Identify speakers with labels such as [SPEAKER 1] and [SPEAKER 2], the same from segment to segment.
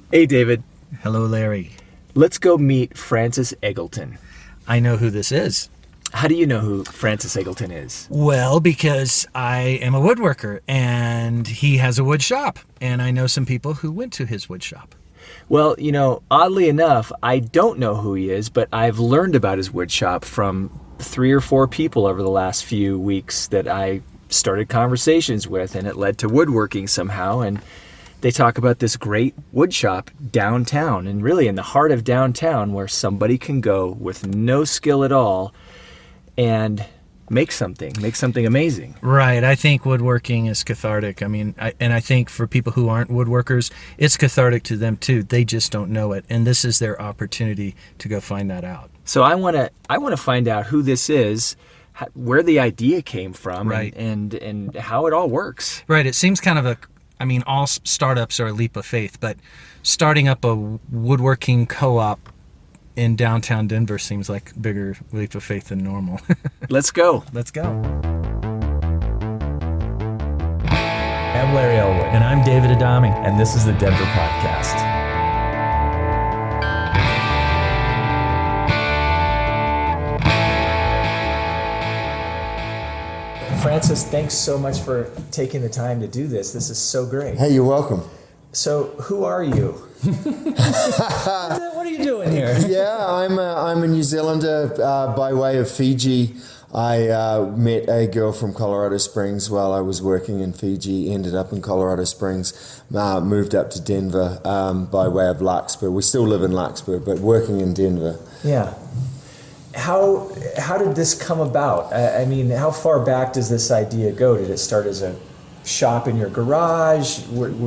[SPEAKER 1] Hey, David.
[SPEAKER 2] Hello, Larry.
[SPEAKER 1] Let's go meet Francis Eggelton.
[SPEAKER 2] I know who this is.
[SPEAKER 1] How do you know who Francis Eggelton is?
[SPEAKER 2] Well, because I am a woodworker and he has a wood shop, and I know some people who went to his wood shop.
[SPEAKER 1] Well, oddly enough, I don't know who he is, but I've learned about his wood shop from 3 or 4 people over the last few weeks that I started conversations with, and it led to woodworking somehow. And they talk about this great wood shop downtown, and really in the heart of downtown, where somebody can go with no skill at all and make something amazing.
[SPEAKER 2] Right. I think woodworking is cathartic. I think for people who aren't woodworkers, it's cathartic to them too. They just don't know it, and this is their opportunity to go find that out.
[SPEAKER 1] So I want to find out who this is, where the idea came from,
[SPEAKER 2] right,
[SPEAKER 1] and how it all works.
[SPEAKER 2] Right. It seems kind of all startups are a leap of faith, but starting up a woodworking co-op in downtown Denver seems like a bigger leap of faith than normal.
[SPEAKER 1] Let's go.
[SPEAKER 2] Let's go. I'm Larry Elwood.
[SPEAKER 3] And I'm David Adami. And this is the Denver Podcast.
[SPEAKER 1] Francis, thanks so much for taking the time to do this. This is so great.
[SPEAKER 4] Hey, you're welcome.
[SPEAKER 1] So, who are you?
[SPEAKER 2] What are you doing here?
[SPEAKER 4] Yeah, I'm a New Zealander by way of Fiji. I met a girl from Colorado Springs while I was working in Fiji, ended up in Colorado Springs, moved up to Denver by way of Larkspur. We still live in Larkspur, but working in Denver.
[SPEAKER 1] Yeah. How did this come about? How far back does this idea go? Did it start as a shop in your garage?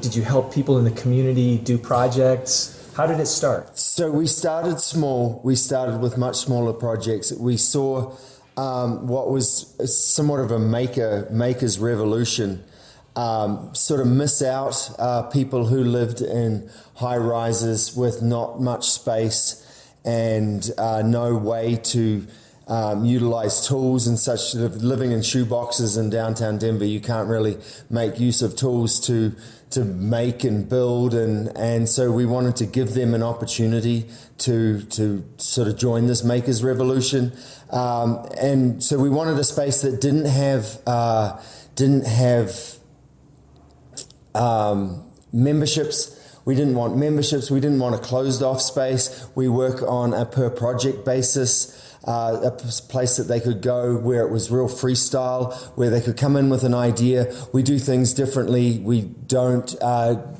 [SPEAKER 1] Did you help people in the community do projects? How did it start?
[SPEAKER 4] So we started small. We started with much smaller projects. We saw what was somewhat of a maker's revolution sort of miss out people who lived in high rises with not much space and no way to utilize tools and such. Sort of living in shoe boxes in downtown Denver, you can't really make use of tools to make and build, and so we wanted to give them an opportunity to sort of join this makers revolution, and so we wanted a space that didn't have memberships. We didn't want memberships. We didn't want a closed-off space. We work on a per-project basis, a place that they could go where it was real freestyle, where they could come in with an idea. We do things differently. We don't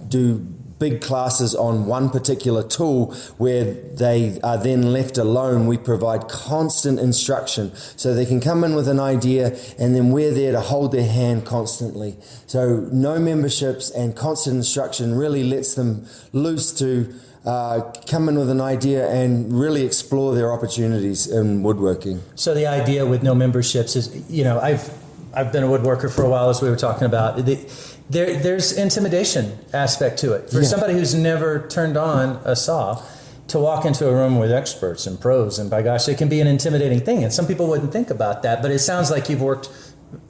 [SPEAKER 4] do big classes on one particular tool where they are then left alone. We provide constant instruction so they can come in with an idea and then we're there to hold their hand constantly. So no memberships and constant instruction really lets them loose to come in with an idea and really explore their opportunities in woodworking.
[SPEAKER 2] So the idea with no memberships is, I've been a woodworker for a while, as we were talking about. There's intimidation aspect to it. For somebody who's never turned on a saw, to walk into a room with experts and pros, and by gosh, it can be an intimidating thing. And some people wouldn't think about that, but it sounds like you've worked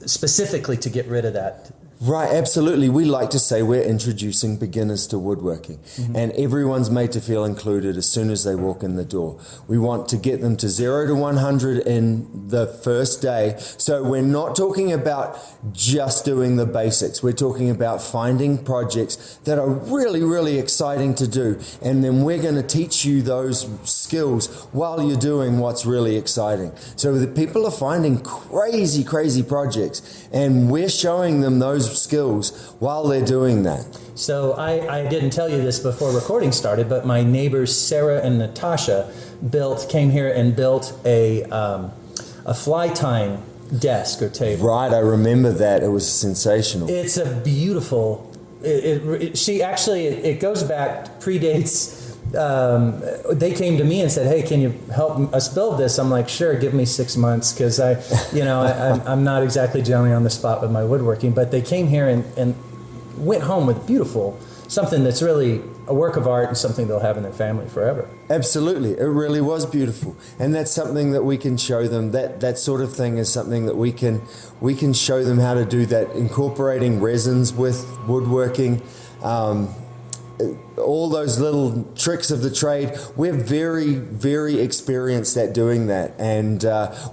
[SPEAKER 2] specifically to get rid of that.
[SPEAKER 4] Right, absolutely. We like to say we're introducing beginners to woodworking, and everyone's made to feel included as soon as they walk in the door. We want to get them to 0 to 100 in the first day. So we're not talking about just doing the basics. We're talking about finding projects that are really, really exciting to do, and then we're going to teach you those skills while you're doing what's really exciting. So the people are finding crazy, crazy projects, and we're showing them those skills while they're doing that.
[SPEAKER 2] So I didn't tell you this before recording started, but my neighbors Sarah and Natasha came here and built a fly tying desk or table.
[SPEAKER 4] Right, I remember that. It was sensational.
[SPEAKER 2] It's a beautiful. It goes back, predates. They came to me and said, "Hey, can you help us build this?" I'm like, "Sure, give me 6 months," because I'm not exactly generally on the spot with my woodworking. But they came here and went home with something that's really a work of art and something they'll have in their family forever.
[SPEAKER 4] Absolutely, it really was beautiful, and that's something that we can show them. That sort of thing is something that we can show them how to do. That incorporating resins with woodworking. all those little tricks of the trade. We're very, very experienced at doing that, and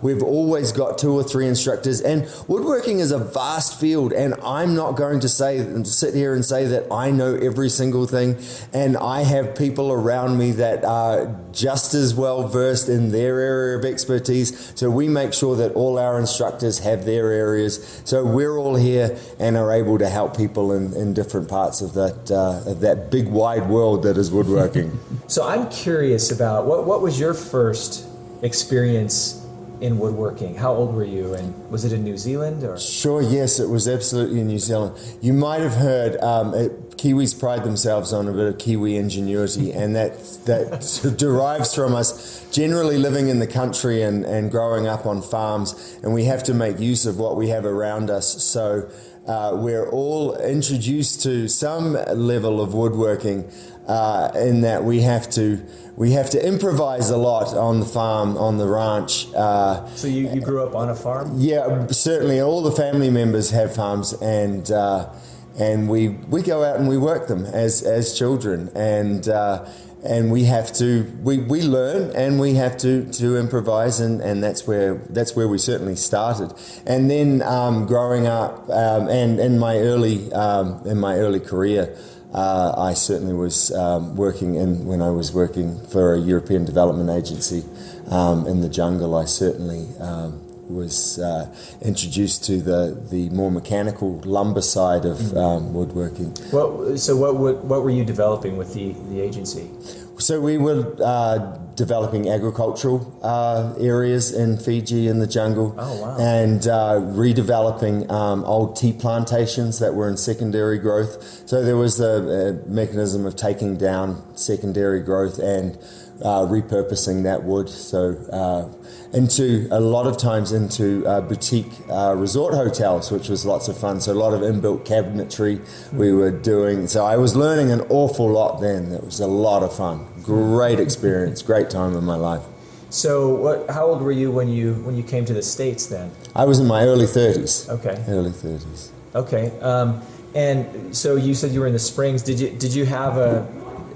[SPEAKER 4] we've always got 2 or 3 instructors. And woodworking is a vast field, and I'm not going to sit here and say that I know every single thing, and I have people around me that are just as well versed in their area of expertise. So we make sure that all our instructors have their areas, so we're all here and are able to help people in different parts of that big wide world that is woodworking.
[SPEAKER 1] So I'm curious about what was your first experience in woodworking? How old were you, and was it in New Zealand or?
[SPEAKER 4] Sure, yes, it was absolutely in New Zealand. You might have heard Kiwis pride themselves on a bit of Kiwi ingenuity, and that derives from us generally living in the country and growing up on farms, and we have to make use of what we have around us. So we're all introduced to some level of woodworking in that we have to improvise a lot on the farm, on the ranch.
[SPEAKER 1] So you grew up on a farm?
[SPEAKER 4] Yeah, certainly. All the family members have farms, and we go out and we work them as children, and we have to we learn, and we have to improvise, and that's where we certainly started. And then growing up and in my early career, I certainly was when I was working for a European development agency in the jungle. I certainly was introduced to the more mechanical lumber side of woodworking.
[SPEAKER 1] What were you developing with the agency?
[SPEAKER 4] So we were developing agricultural areas in Fiji in the jungle.
[SPEAKER 1] Oh, wow.
[SPEAKER 4] And redeveloping old tea plantations that were in secondary growth. So there was a mechanism of taking down secondary growth and repurposing that wood. So into a lot of times into boutique resort hotels, which was lots of fun. So a lot of inbuilt cabinetry we were doing. So I was learning an awful lot then. It was a lot of fun. Great experience, great time in my life.
[SPEAKER 1] So how old were you when you came to the States then?
[SPEAKER 4] I was in my early 30s.
[SPEAKER 1] Okay.
[SPEAKER 4] Early 30s.
[SPEAKER 1] Okay. And so you said you were in the Springs. Did you have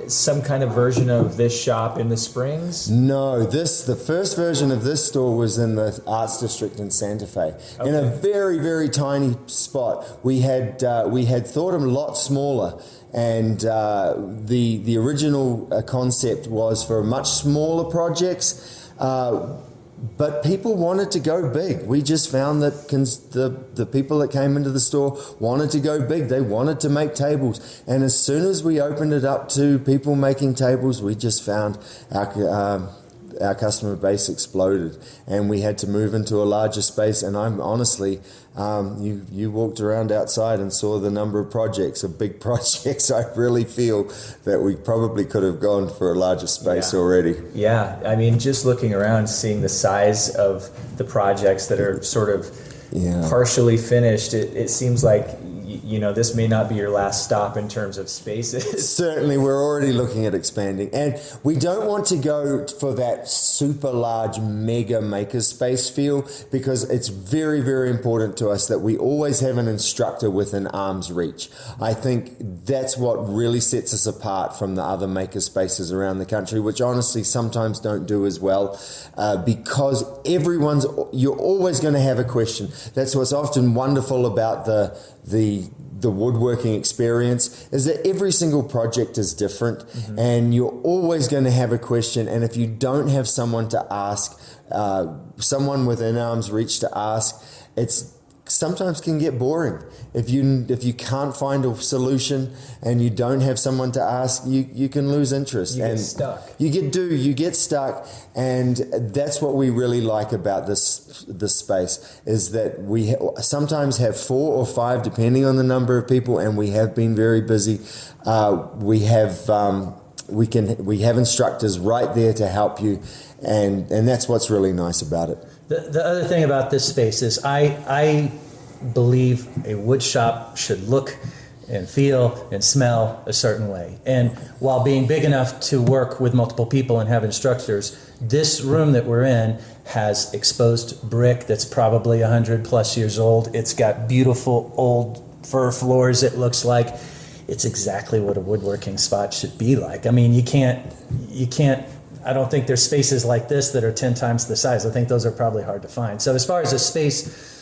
[SPEAKER 1] some kind of version of this shop in the Springs?
[SPEAKER 4] No, the first version of this store was in the Arts District in Santa Fe, in a very, very tiny spot. We had thought them a lot smaller, and the original concept was for much smaller projects. But people wanted to go big. We just found that the people that came into the store wanted to go big. They wanted to make tables. And as soon as we opened it up to people making tables, we just found our customer base exploded. And we had to move into a larger space. And I'm honestly, you walked around outside and saw the number of big projects. I really feel that we probably could have gone for a larger space already.
[SPEAKER 1] Yeah, I mean, just looking around, seeing the size of the projects that are sort of partially finished, it seems like this may not be your last stop in terms of spaces.
[SPEAKER 4] Certainly, we're already looking at expanding. And we don't want to go for that super large mega makerspace feel, because it's very, very important to us that we always have an instructor within arm's reach. I think that's what really sets us apart from the other makerspaces around the country, which honestly sometimes don't do as well, because you're always going to have a question. That's what's often wonderful about the woodworking experience, is that every single project is different, and you're always going to have a question. And if you don't have someone to ask, someone within arm's reach to ask, it's sometimes can get boring. If you can't find a solution and you don't have someone to ask, you can lose interest.
[SPEAKER 1] You get stuck.
[SPEAKER 4] You get stuck, and that's what we really like about this space, is that we sometimes have 4 or 5, depending on the number of people, and we have been very busy. We have instructors right there to help you, and that's what's really nice about it.
[SPEAKER 2] The other thing about this space is I believe a wood shop should look and feel and smell a certain way. And while being big enough to work with multiple people and have instructors, this room that we're in has exposed brick that's probably 100 plus years old. It's got beautiful old fir floors, it looks like. it's exactly what a woodworking spot should be like. I mean, you can't, I don't think there's spaces like this that are 10 times the size. I think those are probably hard to find. So as far as a space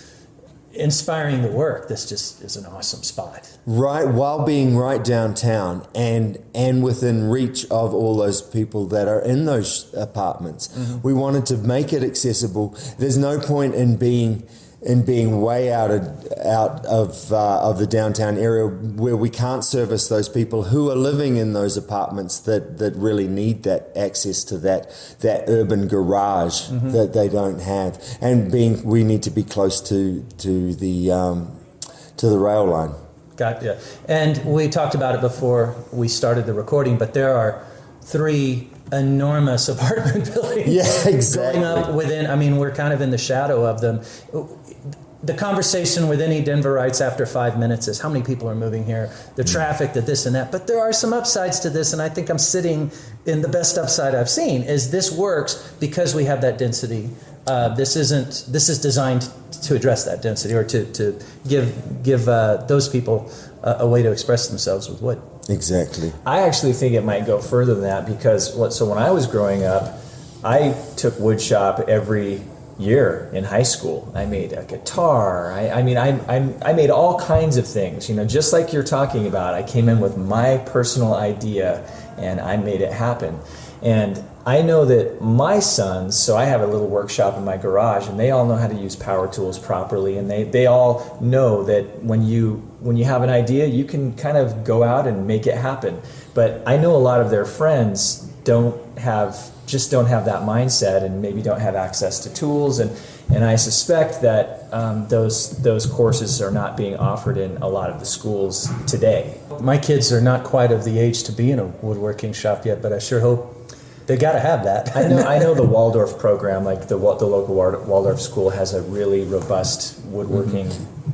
[SPEAKER 2] inspiring the work, this just is an awesome spot.
[SPEAKER 4] Right, while being right downtown and within reach of all those people that are in those apartments. We wanted to make it accessible. There's no point in being way out of the downtown area where we can't service those people who are living in those apartments that really need that access to that urban garage that they don't have. And we need to be close to the rail line.
[SPEAKER 2] Got you. And we talked about it before we started the recording, but there are 3 enormous apartment buildings.
[SPEAKER 4] Yeah, exactly.
[SPEAKER 2] Going up within, I mean, we're kind of in the shadow of them. The conversation with any Denverites after 5 minutes is how many people are moving here, the traffic, the this and that. But there are some upsides to this, and I think I'm sitting in the best upside I've seen, is this works because we have that density. This is designed to address that density, or to give those people a way to express themselves with wood.
[SPEAKER 4] Exactly.
[SPEAKER 1] I actually think it might go further than that, because so when I was growing up, I took woodshop every year in high school. I made a guitar. I made all kinds of things, just like you're talking about. I came in with my personal idea and I made it happen. And I know that my sons, so I have a little workshop in my garage, and they all know how to use power tools properly, and they all know that when you have an idea, you can kind of go out and make it happen. But I know a lot of their friends don't have that mindset, and maybe don't have access to tools, and I suspect that those courses are not being offered in a lot of the schools today.
[SPEAKER 2] My kids are not quite of the age to be in a woodworking shop yet, but I sure hope they got to have that.
[SPEAKER 1] I know the Waldorf program, like the local Waldorf school, has a really robust woodworking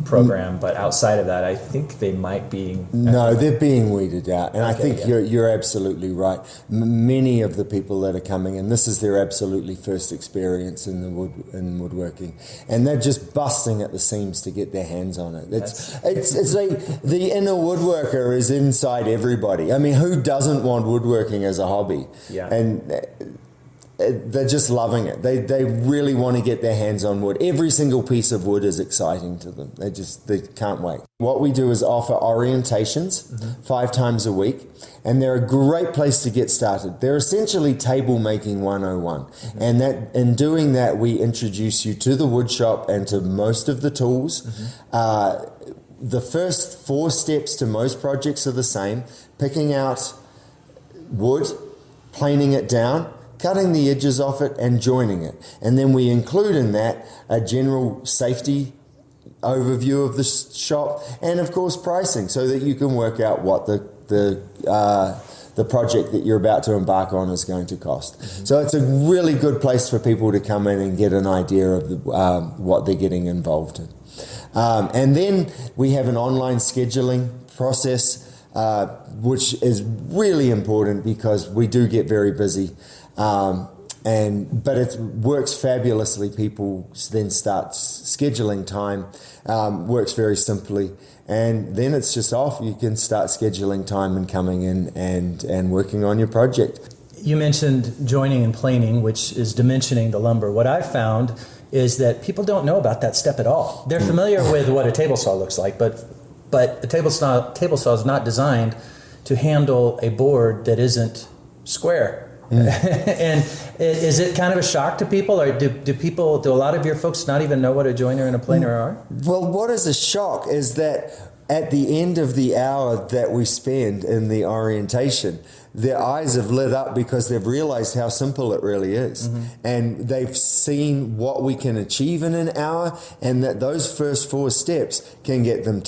[SPEAKER 1] program, but outside of that, I think they might be...
[SPEAKER 4] No, they're being weeded out, and I think
[SPEAKER 1] yeah.
[SPEAKER 4] you're absolutely right. Many of the people that are coming in, this is their absolutely first experience in woodworking, and they're just busting at the seams to get their hands on it. It's like the inner woodworker is inside everybody. I mean, who doesn't want woodworking as a hobby?
[SPEAKER 1] Yeah.
[SPEAKER 4] And they're just loving it. They really want to get their hands on wood. Every single piece of wood is exciting to them. They can't wait. What we do is offer orientations 5 times a week, and they're a great place to get started. They're essentially table making 101. And that in doing that, we introduce you to the wood shop and to most of the tools. The first 4 steps to most projects are the same: picking out wood, planing it down, cutting the edges off it, and joining it. And then we include in that a general safety overview of the shop, and of course pricing, so that you can work out what the project that you're about to embark on is going to cost. So it's a really good place for people to come in and get an idea of what they're getting involved in. And then we have an online scheduling process, which is really important because we do get very busy. But it works fabulously. People then start scheduling time, works very simply, and then it's just off. You can start scheduling time and coming in and working on your project.
[SPEAKER 2] You mentioned joining and planing, which is dimensioning the lumber. What I've found is that people don't know about that step at all. They're familiar with what a table saw looks like, but a table saw is not designed to handle a board that isn't square. And is it kind of a shock to people, or do a lot of your folks not even know what a joiner and a planer are?
[SPEAKER 4] Well, what is a shock is that at the end of the hour that we spend in the orientation, their eyes have lit up because they've realized how simple it really is. And they've seen what we can achieve in an hour, and that those first 4 steps can get them to